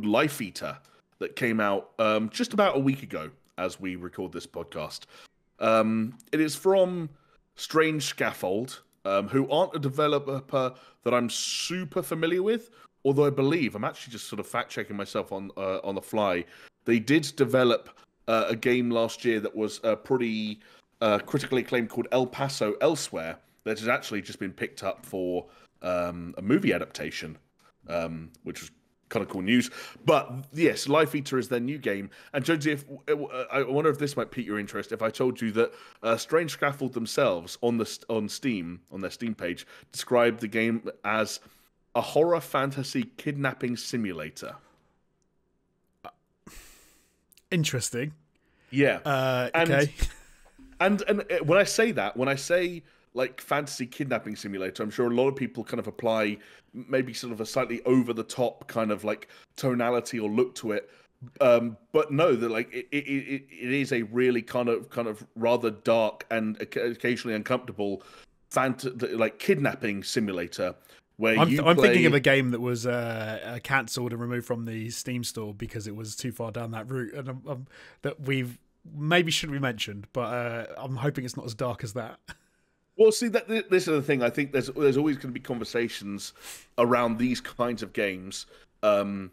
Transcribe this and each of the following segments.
Life Eater that came out just about a week ago as we record this podcast. It is from Strange Scaffold, who aren't a developer that I'm super familiar with, although I believe, I'm actually just sort of fact-checking myself on the fly, they did develop a game last year that was pretty critically acclaimed called El Paso Elsewhere, that has actually just been picked up for a movie adaptation, which was kind of cool news. But yes, Life Eater is their new game. And Jonesy, I wonder if this might pique your interest if I told you that Strange Scaffold themselves on Steam, on their Steam page, described the game as a horror fantasy kidnapping simulator. Interesting. Yeah. Okay. And when I say that, when I say like fantasy kidnapping simulator, I'm sure a lot of people kind of apply maybe sort of a slightly over the top kind of like tonality or look to it. But no, that like it is a really kind of rather dark and occasionally uncomfortable like kidnapping simulator where I'm thinking of play. a game that was cancelled and removed from the Steam store because it was too far down that route, and that we've maybe shouldn't be mentioned, but I'm hoping it's not as dark as that. Well, see, this is the thing. I think there's always going to be conversations around these kinds of games, and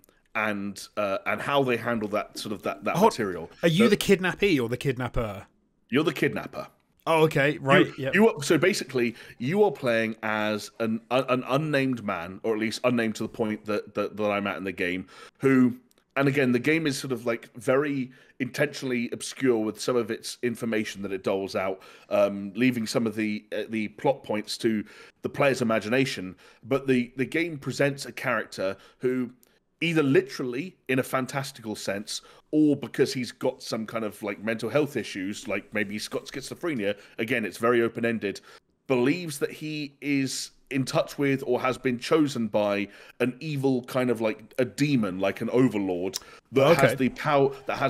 how they handle that sort of that material. Are you the kidnappee or the kidnapper? You're the kidnapper. Oh, okay, right. So basically, you are playing as an unnamed man, or at least unnamed to the point that I'm at in the game, who. And again, the game is sort of like very intentionally obscure with some of its information that it doles out, leaving some of the plot points to the player's imagination. But the game presents a character who, either literally in a fantastical sense, or because he's got some kind of like mental health issues, like maybe he's got schizophrenia. Again, it's very open-ended. Believes that he is in touch with or has been chosen by an evil kind of like a demon, like an overlord that has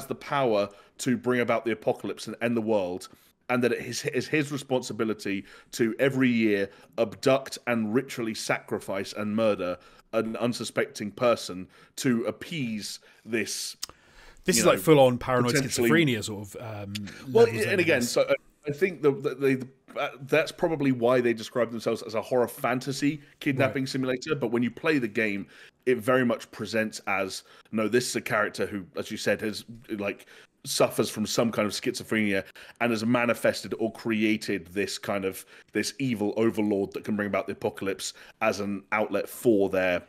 the power to bring about the apocalypse and end the world, and that it is his responsibility to every year abduct and ritually sacrifice and murder an unsuspecting person to appease this. This is like full on paranoid schizophrenia sort of. Well, and again, so I think that's probably why they describe themselves as a horror fantasy kidnapping simulator. But when you play the game, it very much presents as, no, this is a character who, as you said, has like suffers from some kind of schizophrenia and has manifested or created this evil overlord that can bring about the apocalypse as an outlet for their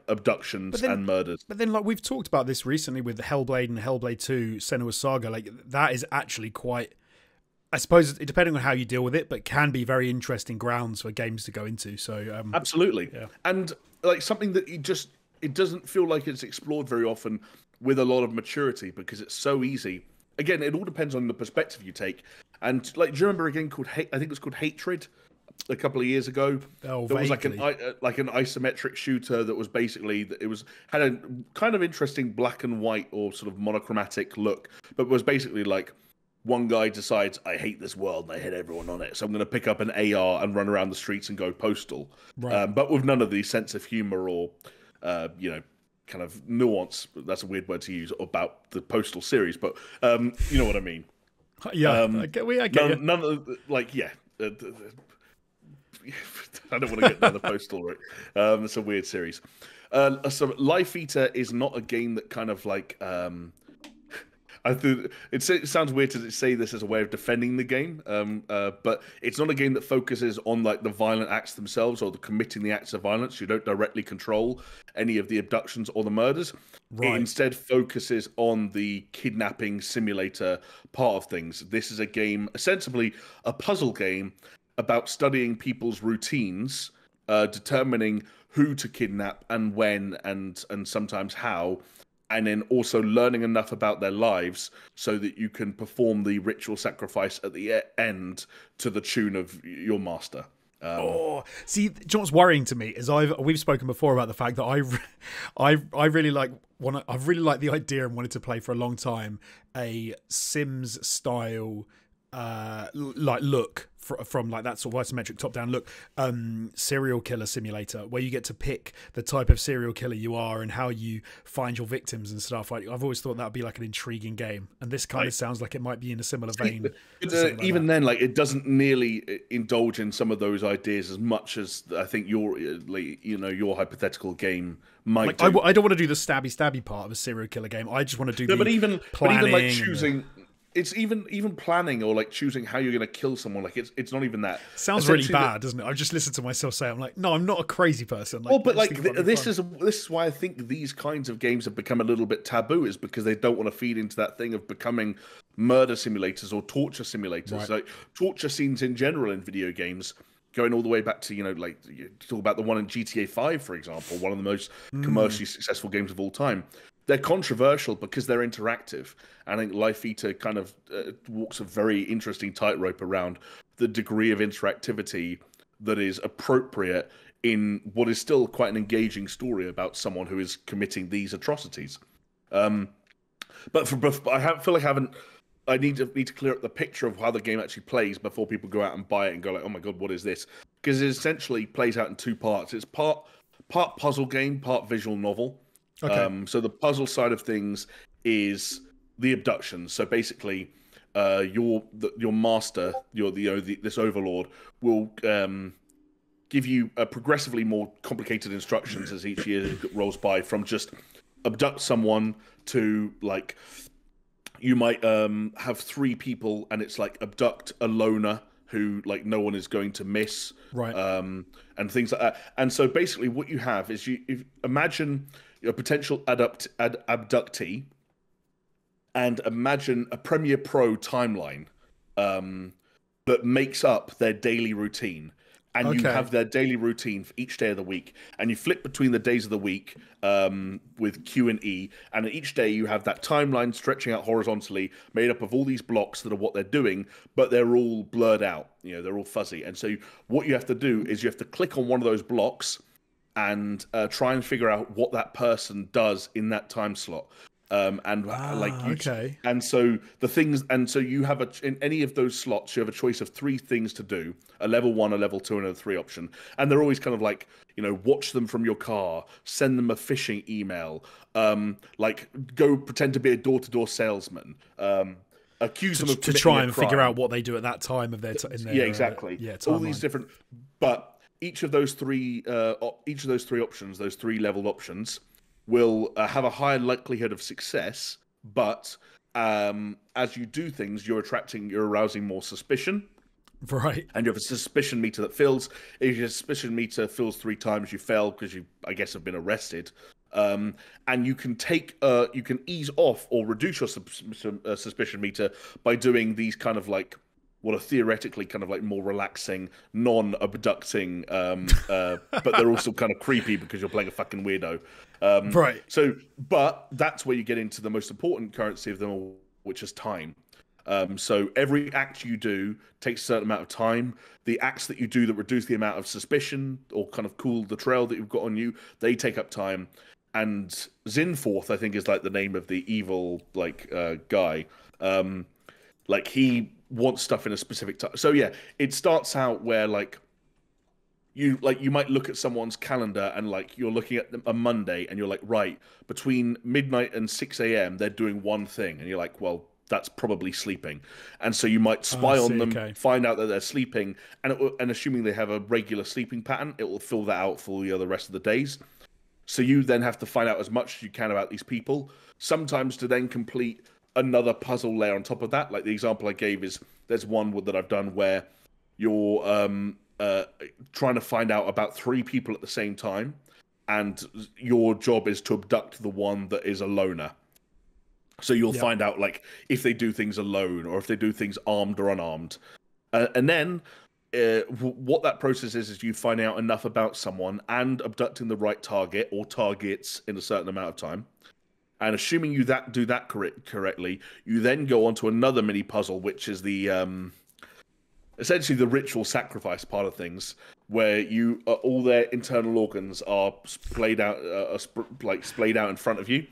abductions and murders. But then, like, we've talked about this recently with Hellblade and Hellblade 2 Senua's Saga. Like, that is actually quite, I suppose, depending on how you deal with it, but can be very interesting grounds for games to go into. So absolutely. Yeah. And like something that it doesn't feel like it's explored very often with a lot of maturity, because it's so easy. Again, it all depends on the perspective you take. And like, do you remember a game called I think it was called Hatred a couple of years ago? Oh, that was like an isometric shooter that was basically, had a kind of interesting black and white or sort of monochromatic look, but was basically like, one guy decides, I hate this world and I hate everyone on it, so I'm going to pick up an AR and run around the streets and go postal. Right. But with none of the sense of humor or, kind of nuance. That's a weird word to use about the Postal series, but you know what I mean. Yeah, I get none of like, yeah. I don't want to get another Postal, right? It's a weird series. So Life Eater is not a game that kind of like. It sounds weird to say this as a way of defending the game, but it's not a game that focuses on like the violent acts themselves or committing the acts of violence. You don't directly control any of the abductions or the murders. Right. It instead focuses on the kidnapping simulator part of things. This is a game, ostensibly a puzzle game, about studying people's routines, determining who to kidnap and when and sometimes how, and then also learning enough about their lives so that you can perform the ritual sacrifice at the end to the tune of your master. See, you know what's worrying to me is we've spoken before about the fact that I've really liked the idea and wanted to play for a long time a Sims style like look from like that sort of isometric top-down look, serial killer simulator, where you get to pick the type of serial killer you are and how you find your victims and stuff. Like, I've always thought that'd be like an intriguing game, and this kind of sounds like it might be in a similar vein. Even then, like, it doesn't nearly indulge in some of those ideas as much as I think your hypothetical game might do. I don't want to do the stabby part of a serial killer game. I just want to do but even like choosing. The... It's even planning or like choosing how you're going to kill someone. Like it's not even that. Sounds really bad, doesn't it? I've just listened to myself say, I'm like, no, I'm not a crazy person. Like, well, but like this is why I think these kinds of games have become a little bit taboo, is because they don't want to feed into that thing of becoming murder simulators or torture simulators. Right. Like torture scenes in general in video games, going all the way back to, like, you talk about the one in GTA 5, for example, one of the most commercially successful games of all time. They're controversial because they're interactive. I think Life Eater kind of walks a very interesting tightrope around the degree of interactivity that is appropriate in what is still quite an engaging story about someone who is committing these atrocities. But I feel like I need to clear up the picture of how the game actually plays before people go out and buy it and go like, oh my god, what is this? Because it essentially plays out in two parts. It's part puzzle game, part visual novel. Okay. So the puzzle side of things is the abductions. So basically, your master, this overlord, will give you progressively more complicated instructions as each year rolls by, from just abduct someone to, like, you might have 3 people and it's like abduct a loner who, like, no one is going to miss, right? And things like that. And so basically what you have is imagine a potential abductee, and imagine a Premiere Pro timeline that makes up their daily routine. And you have their daily routine for each day of the week. And you flip between the days of the week with Q and E. And each day you have that timeline stretching out horizontally, made up of all these blocks that are what they're doing, but they're all blurred out. They're all fuzzy. And so what you have to do is you have to click on one of those blocks and try and figure out what that person does in that time slot. And so the things, and so you have in any of those slots, you have a choice of 3 things to do: a level 1, a level 2, and a 3 option. And they're always kind of like, watch them from your car, send them a phishing email, like go pretend to be a door-to-door salesman, accuse them of to try and figure out what they do at that time of their exactly. All these different, but each of those 3 options, those 3 leveled options, will have a higher likelihood of success, but as you do things, you're arousing more suspicion. Right. And you have a suspicion meter that fills. If your suspicion meter fills 3 times, you fail because you, I guess, have been arrested. And you can you can ease off or reduce your suspicion meter by doing these kind of like what are theoretically kind of like more relaxing, non-abducting, but they're also kind of creepy because you're playing a fucking weirdo. Right. So, but that's where you get into the most important currency of them all, which is time. So every act you do takes a certain amount of time. The acts that you do that reduce the amount of suspicion or kind of cool the trail that you've got on you, they take up time. And Zinforth, I think, is like the name of the evil guy. Like he wants stuff in a specific time. So yeah, it starts out where you might look at someone's calendar and like you're looking at a Monday and you're like, right, between midnight and 6 a.m. they're doing one thing, and you're like, well, that's probably sleeping. And so you might spy on them, find out that they're sleeping, and assuming they have a regular sleeping pattern, it will fill that out for the rest of the days. So you then have to find out as much as you can about these people, sometimes to then complete another puzzle layer on top of that. Like the example I gave is, there's one that I've done where you're trying to find out about 3 people at the same time, and your job is to abduct the one that is a loner. So you'll find out like if they do things alone or if they do things armed or unarmed. And then what that process is you find out enough about someone and abducting the right target or targets in a certain amount of time. And assuming you do that correctly, you then go on to another mini puzzle, which is the essentially the ritual sacrifice part of things, where all their internal organs are splayed out in front of you,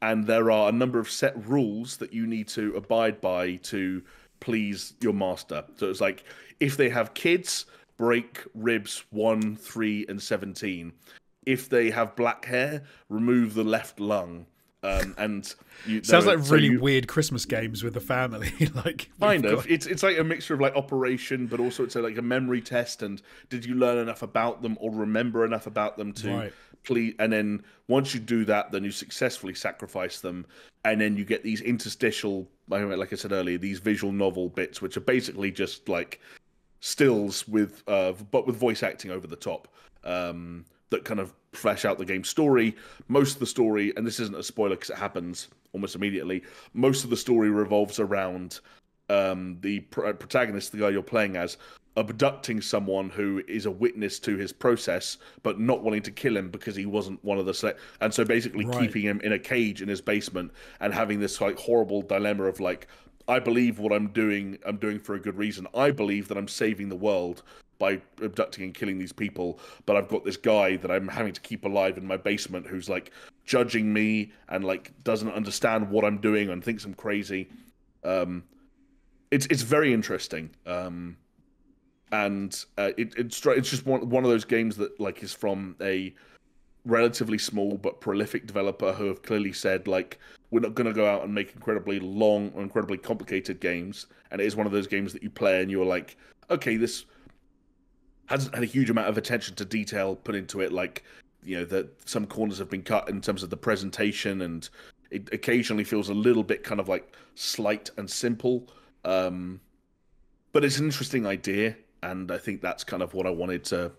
and there are a number of set rules that you need to abide by to please your master. So it's like if they have kids, break ribs 1, 3, and 17. If they have black hair, remove the left lung. And sounds like really weird Christmas games with the family. Like kind of, it's like a mixture of like Operation, but also it's like a memory test. And did you learn enough about them or remember enough about them to please? And then once you do that, then you successfully sacrifice them, and then you get these interstitial, like I said earlier, these visual novel bits, which are basically just like stills with, but with voice acting over the top. That kind of flesh out the game's story. Most of the story, and this isn't a spoiler because it happens almost immediately, most of the story revolves around the protagonist, the guy you're playing as, abducting someone who is a witness to his process, but not wanting to kill him because he wasn't one of the and so basically keeping him in a cage in his basement and having this like horrible dilemma of like, I believe what I'm doing for a good reason. I believe that I'm saving the world by abducting and killing these people, but I've got this guy that I'm having to keep alive in my basement who's like judging me and like doesn't understand what I'm doing and thinks I'm crazy. It's very interesting, and it's just one of those games that like is from a relatively small but prolific developer who have clearly said like, we're not going to go out and make incredibly long or incredibly complicated games. And it is one of those games that you play and you're like, okay, this hasn't had a huge amount of attention to detail put into it, like, you know, that some corners have been cut in terms of the presentation, and it occasionally feels a little bit kind of like slight and simple, but it's an interesting idea, and I think that's kind of what I wanted to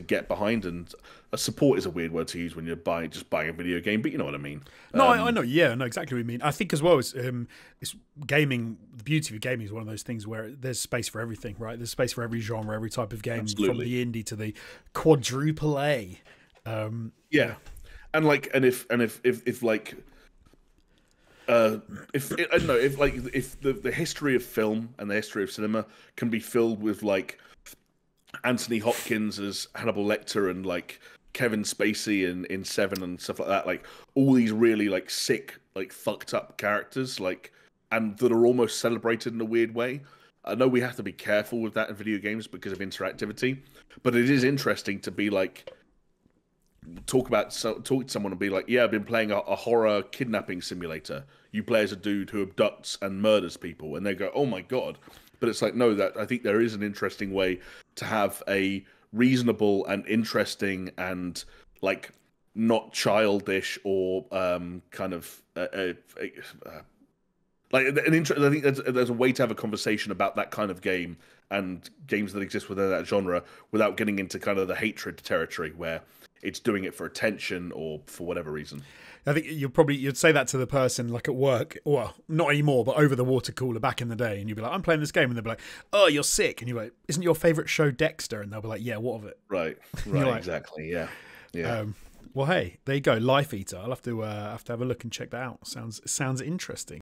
get behind. And a support is a weird word to use when you're buying a video game, but you know what I mean. No, I know. Yeah, I know exactly what you mean. I think as well, it's gaming. The beauty of gaming is one of those things where there's space for everything, right? There's space for every genre, every type of game, Absolutely. from the indie to the quadruple A. Yeah, and like, and if like, if I don't know, if the history of film and the history of cinema can be filled with like Anthony Hopkins as Hannibal Lecter and like Kevin Spacey in Seven and stuff like that, like all these really like sick, like fucked up characters, like, and that are almost celebrated in a weird way. I know we have to be careful with that in video games because of interactivity, but it is interesting to be like, talk to someone and be like, yeah, I've been playing a horror kidnapping simulator. You play as a dude who abducts and murders people, and they go, oh my god. But it's like, no, that I think there is an interesting way to have a reasonable and interesting and like not childish or kind of like an I think there's a way to have a conversation about that kind of game and games that exist within that genre without getting into kind of the hatred territory where it's doing it for attention or for whatever reason. I think you'd say that to the person like at work, well, not anymore, but over the water cooler back in the day, and you'd be like, I'm playing this game, and they'd be like, oh, you're sick, and you're like, isn't your favourite show Dexter? And they'll be like, yeah, what of it? Right, like, exactly, yeah. Well, hey, there you go, Life Eater. I'll have to have a look and check that out. Sounds interesting.